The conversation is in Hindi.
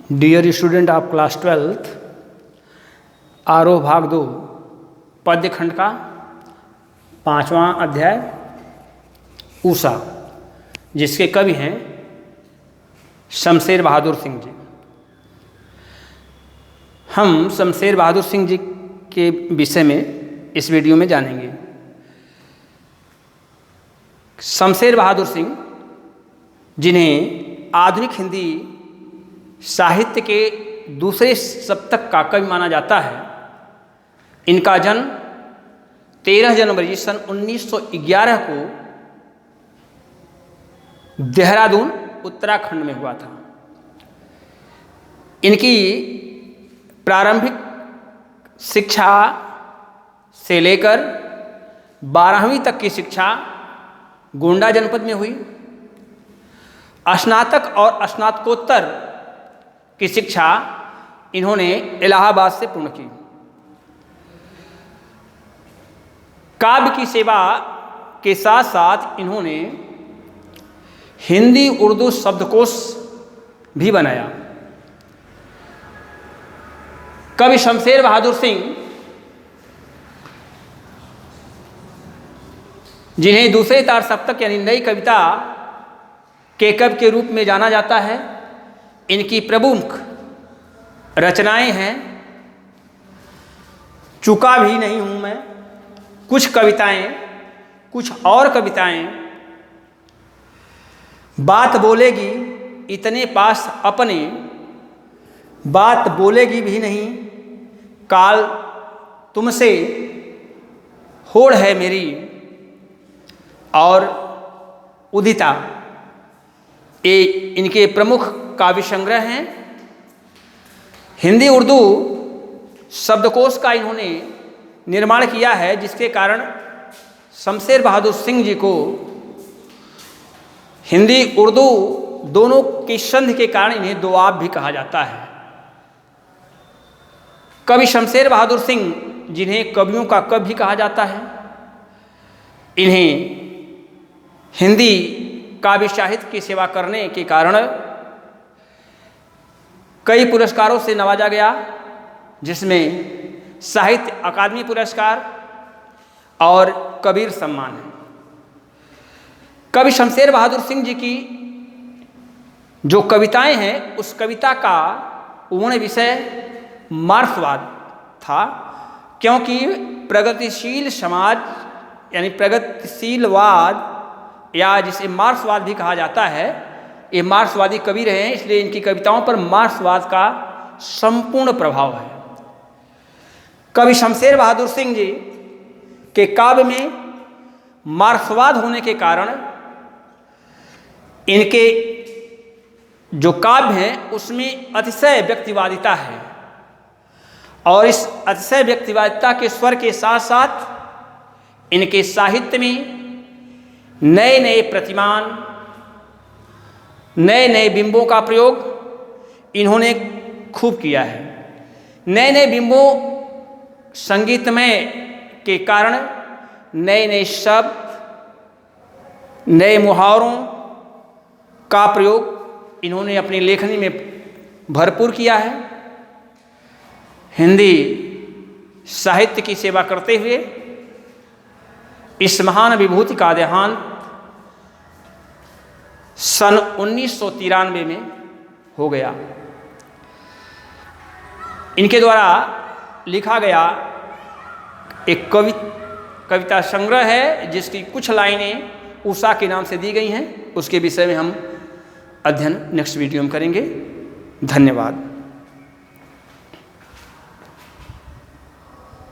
Dear student of class 12th, आरोह भाग 2 पद्य खंड का 5वां अध्याय ऊषा, जिसके कवि हैं शमशेर बहादुर सिंह जी। हम शमशेर बहादुर सिंह जी के विषय में इस वीडियो में जानेंगे। शमशेर बहादुर सिंह, जिन्हें आधुनिक हिंदी साहित्य के दूसरे शतक का कवि माना जाता है, इनका जन्म 13 जनवरी सन 1911 को देहरादून उत्तराखंड में हुआ था। इनकी प्रारंभिक शिक्षा से लेकर 12वीं तक की शिक्षा गोंडा जनपद में हुई। स्नातक और स्नातकोत्तर की शिक्षा इन्होंने इलाहाबाद से पूर्ण की। काव्य की सेवा के साथ साथ इन्होंने हिंदी उर्दू शब्दकोश भी बनाया। कवि शमशेर बहादुर सिंह, जिन्हें दूसरे तार सप्तक यानी नई कविता के कवि के रूप में जाना जाता है, इनकी प्रमुख रचनाएं हैं चुका भी नहीं हूं मैं, कुछ कविताएं, कुछ और कविताएं, बात बोलेगी इतने पास अपने, बात बोलेगी भी नहीं, काल तुमसे होड़ है मेरी, और उदिता, ये इनके प्रमुख काव्य संग्रह हैं। हिंदी उर्दू शब्दकोश का इन्होंने निर्माण किया है, जिसके कारण शमशेर बहादुर सिंह जी को हिंदी उर्दू दोनों की संधि के कारण इन्हें दोआब भी कहा जाता है। कवि शमशेर बहादुर सिंह, जिन्हें कवियों का कवि भी कहा जाता है, इन्हें हिंदी काव्य साहित्य की सेवा करने के कारण कई पुरस्कारों से नवाजा गया, जिसमें साहित्य अकादमी पुरस्कार और कबीर सम्मान है। कवि शमशेर बहादुर सिंह जी की जो कविताएं हैं, उस कविता का पूर्ण विषय मार्क्सवाद था, क्योंकि प्रगतिशील समाज यानी प्रगतिशीलवाद, या जिसे मार्क्सवाद भी कहा जाता है, ये मार्क्सवादी कवि रहे हैं, इसलिए इनकी कविताओं पर मार्क्सवाद का संपूर्ण प्रभाव है। कवि शमशेर बहादुर सिंह जी के काव्य में मार्क्सवाद होने के कारण इनके जो काव्य हैं उसमें अतिशय व्यक्तिवादिता है, और इस अतिशय व्यक्तिवादिता के स्वर के साथ साथ इनके साहित्य में नए नए प्रतिमान, नए नए बिंबों का प्रयोग इन्होंने खूब किया है। नए नए बिंबों संगीतमय के कारण नए नए शब्द, नए मुहावरों का प्रयोग इन्होंने अपनी लेखनी में भरपूर किया है। हिंदी साहित्य की सेवा करते हुए इस महान विभूति का देहांत सन 1993 में हो गया। इनके द्वारा लिखा गया एक कविता संग्रह है, जिसकी कुछ लाइनें ऊषा के नाम से दी गई हैं। उसके विषय में हम अध्ययन नेक्स्ट वीडियो में करेंगे। धन्यवाद।